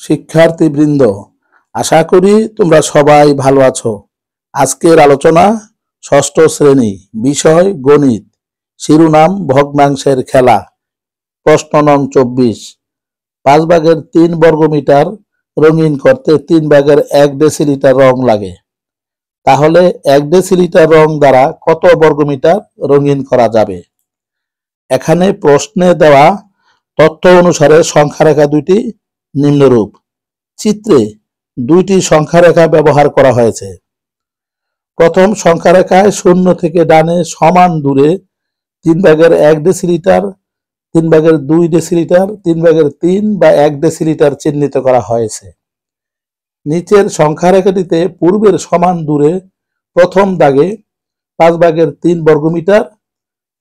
শিক্ষার্থীবৃন্দ, আশা করি তোমরা সবাই ভালো আছো। আজকের আলোচনা ষষ্ঠ শ্রেণী, বিষয় গণিত, শিরোনাম ভগ্নাংশের খেলা। প্রশ্ন নং 24। 5/3 বর্গমিটার রঙিন করতে 3/1 ডেসিলিটার রং লাগে। তাহলে 1 ডেসিলিটার রং দ্বারা কত বর্গমিটার রঙিন করা যাবে? এখানে প্রশ্নে দেওয়া তথ্য অনুসারে সংখ্যারেখা দুইটি নিম্নরূপ। চিত্রে দুইটি সংখ্যারেখা ব্যবহার করা হয়েছে। প্রথম সংখ্যারেখায় শূন্য থেকে ডানে সমান দূরে 3/1 ডেসিলিটার, 3/2 ডেসিলিটার, 3/3 বা 1 ডেসিলিটার চিহ্নিত করা হয়েছে। নিচের সংখ্যারেখাটিতে পূর্বের সমান দূরে প্রথম দাগে 5/3 বর্গমিটার,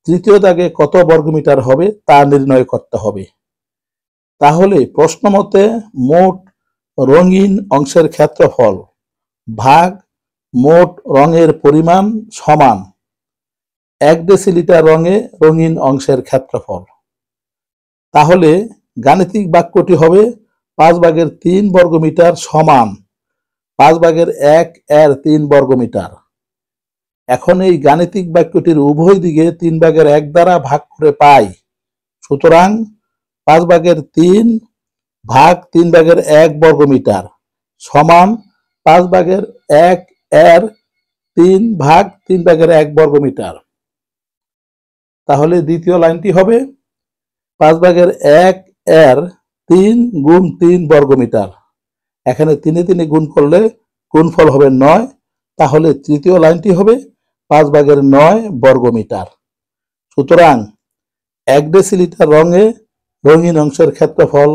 তৃতীয় দাগে কত বর্গমিটার হবে তা নির্ণয় করতে হবে। তাহলে প্রশ্নমতে মোট রঙিন অংশের ক্ষেত্রফল ভাগ মোট রঙের পরিমাণ সমান 1 ডেসিলিটার রঙে রঙিন অংশের ক্ষেত্রফল। তাহলে গাণিতিক বাক্যটি হবে 5/3 বর্গমিটার সমান 5/1 এর 3 বর্গমিটার। এখন এই গাণিতিক বাক্যটির উভয় দিকে 3/1 দ্বারা ভাগ করে পাই। সুতরাং 5/3 ভাগ 3/1 বর্গমিটার সমান 5/1 এর 3 ভাগ 3/1 বর্গমিটার। তাহলে দ্বিতীয় লাইনটি হবে 5/1 এর 3 গুণ 3 বর্গমিটার। এখানে 3 গুণ করলে গুণফল হবে 9। তাহলে তৃতীয় লাইনটি হবে 5/9 বর্গমিটার। সুতরাং 1 ডেসিলিটার রঙে রঙিন অংশের ক্ষেত্রফল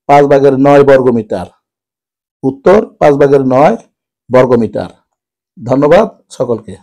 5/9 বর্গমিটার। উত্তর 5/9 বর্গমিটার। ধন্যবাদ সকলকে।